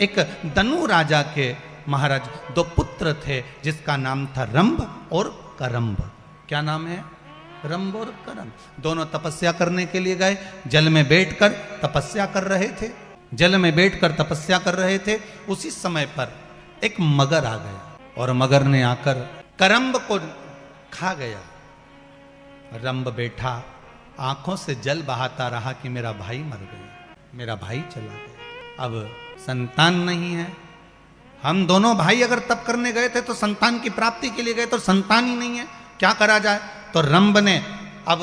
एक दनु राजा के महाराज दो पुत्र थे जिसका नाम था रंभ और करंभ। क्या नाम है? रंभ और करंभ। दोनों तपस्या करने के लिए गए, जल में बैठकर तपस्या कर रहे थे। जल में बैठकर तपस्या कर रहे थे, उसी समय पर एक मगर आ गया और मगर ने आकर करंभ को खा गया। रंभ बैठा, आंखों से जल बहाता रहा कि मेरा भाई मर गया, मेरा भाई चला गया, अब संतान नहीं है। हम दोनों भाई अगर तप करने गए थे तो संतान की प्राप्ति के लिए गए, तो संतान ही नहीं है, क्या करा जाए? तो रंभ ने अब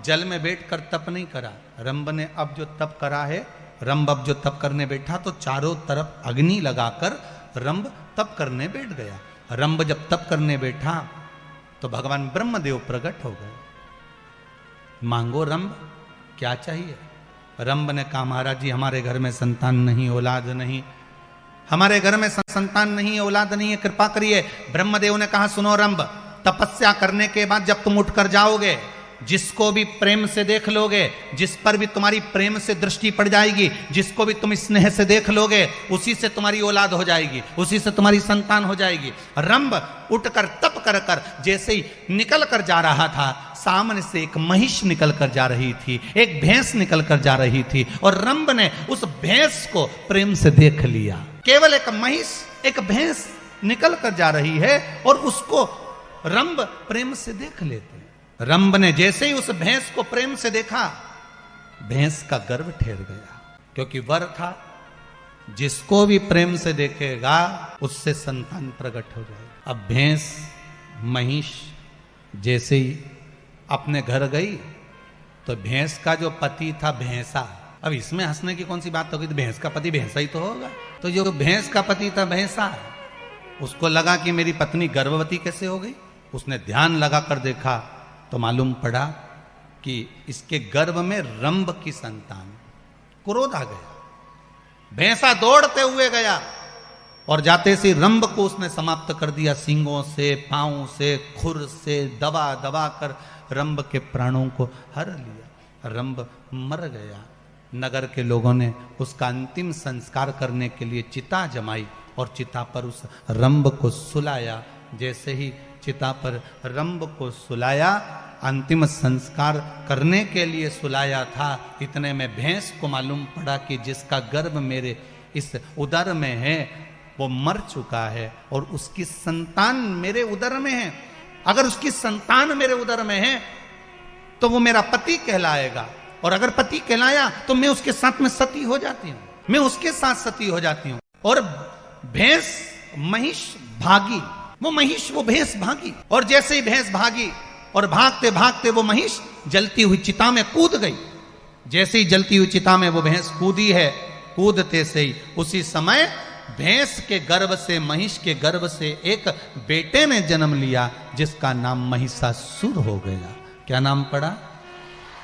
जल में बैठकर तप नहीं करा। रंभ ने अब जो तप करा है, रंभ अब जो तप करने बैठा तो चारों तरफ अग्नि लगाकर रंभ तप करने बैठ गया। रंभ जब तप करने बैठा तो भगवान ब्रह्मदेव प्रकट हो गए। मांगो रंभ, क्या चाहिए? रंभ ने कहा महाराज जी हमारे घर में संतान नहीं, औलाद नहीं, हमारे घर में संतान नहीं है, औलाद नहीं है, कृपा करिए। ब्रह्मदेव ने कहा सुनो रंभ, तपस्या करने के बाद जब तुम उठकर जाओगे, जिसको भी प्रेम से देख लोगे, जिस पर भी तुम्हारी प्रेम से दृष्टि पड़ जाएगी, जिसको भी तुम स्नेह से देख लोगे, उसी से तुम्हारी औलाद हो जाएगी, उसी से तुम्हारी संतान हो जाएगी। रंभ उठकर तप कर कर जैसे ही निकल कर जा रहा था, सामने से एक महिष निकल कर जा रही थी, एक भैंस निकल कर जा रही थी, और रंभ ने उस भैंस को प्रेम से देख लिया। केवल एक महिष, एक भैंस निकल कर जा रही है और उसको रंभ प्रेम से देख लेते। रंभ ने जैसे ही उस भैंस को प्रेम से देखा, भैंस का गर्भ ठहर गया, क्योंकि वर था जिसको भी प्रेम से देखेगा उससे संतान प्रकट हो जाएगा। अब भैंस महिष जैसे ही अपने घर गई तो भैंस का जो पति था भैंसा, अब इसमें हंसने की कौन सी बात होगी, तो भैंस का पति भैंसा ही तो होगा। तो जो भैंस का पति था भैंसा, उसको लगा कि मेरी पत्नी गर्भवती कैसे हो गई। उसने ध्यान लगा कर देखा तो मालूम पड़ा कि इसके गर्भ में रंभ की संतान। क्रोध आ गया, भैंसा दौड़ते हुए गया और जाते से रंभ को उसने समाप्त कर दिया, सींगों से, पांवों से, खुर से दबा दबा कर रंभ के प्राणों को हर लिया। रंभ मर गया। नगर के लोगों ने उसका अंतिम संस्कार करने के लिए चिता जमाई और चिता पर उस रंभ को सुलाया। जैसे ही चिता पर रंभ को सुलाया, अंतिम संस्कार करने के लिए सुलाया था, इतने में भैंस को मालूम पड़ा कि जिसका गर्भ मेरे इस उदर में है वो मर चुका है और उसकी संतान मेरे उदर में है। अगर उसकी संतान मेरे उदर में है तो वो मेरा पति कहलाएगा, और अगर पति कहलाया तो मैं उसके साथ में सती हो जाती हूं, मैं उसके साथ सती हो जाती हूं। और भैंस महिष भागी, वो महिष वो भैंस भागी, और जैसे ही भैंस भागी और भागते भागते वो महिष जलती हुई चिता में कूद गई। जैसे ही जलती हुई चिता में वो भैंस कूदी है, कूदते से ही उसी समय भैंस के गर्भ से, महिष के गर्भ से एक बेटे ने जन्म लिया जिसका नाम महिषासुर हो गया। क्या नाम पड़ा?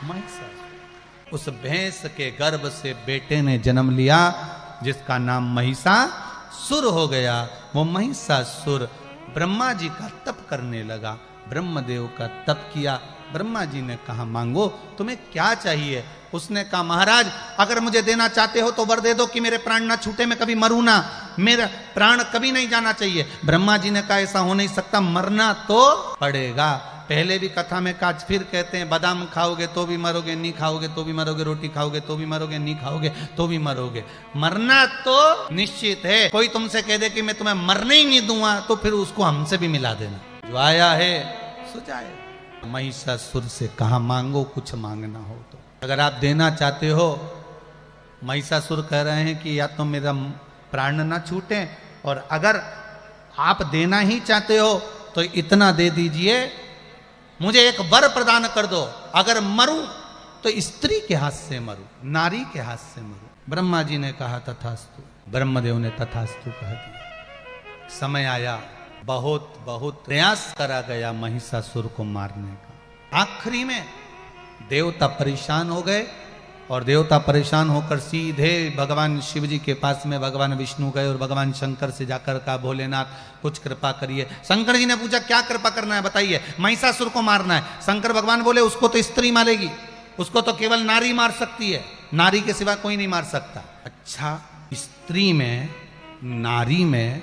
महिषासुर। उस भैंस के गर्भ से बेटे ने जन्म लिया जिसका नाम महिषासुर हो गया। वो महिषासुर ब्रह्मा जी का तप करने लगा, ब्रह्मदेव का तप किया। ब्रह्मा जी ने कहा मांगो, तुम्हें क्या चाहिए? उसने कहा महाराज अगर मुझे देना चाहते हो तो वर दे दो कि मेरे प्राण ना छूटे, मैं कभी मरूं ना, मेरा प्राण कभी नहीं जाना चाहिए। ब्रह्मा जी ने कहा ऐसा हो नहीं सकता, मरना तो पड़ेगा। पहले भी कथा में काज फिर कहते हैं बादाम खाओगे तो भी मरोगे, नहीं खाओगे तो भी मरोगे, रोटी खाओगे तो भी मरोगे, नहीं खाओगे तो भी मरोगे, मरना तो निश्चित है। कोई तुमसे कह दे कि मैं तुम्हें मरने ही नहीं दूंगा तो फिर उसको हमसे भी मिला देना, जो आया है सो जाए। महिषासुर से कहा मांगो कुछ मांगना हो तो, अगर आप देना चाहते हो। महिषासुर कह रहे हैं कि या तो मेरा प्राण ना छूटे, और अगर आप देना ही चाहते हो तो इतना दे दीजिए, मुझे एक वर प्रदान कर दो, अगर मरूं तो स्त्री के हाथ से मरूं, नारी के हाथ से मरूं। ब्रह्मा जी ने कहा तथास्तु, ब्रह्मदेव ने तथास्तु कह दिया। समय आया, बहुत बहुत प्रयास करा गया महिषासुर को मारने का। आखिरी में देवता परेशान हो गए, और देवता परेशान होकर सीधे भगवान शिव जी के पास में भगवान विष्णु गए और भगवान शंकर से जाकर कहा भोलेनाथ कुछ कृपा करिए। शंकर जी ने पूछा क्या कृपा करना है बताइए? महिषासुर को मारना है। शंकर भगवान बोले उसको तो स्त्री मारेगी, उसको तो केवल नारी मार सकती है, नारी के सिवा कोई नहीं मार सकता। अच्छा, स्त्री में नारी में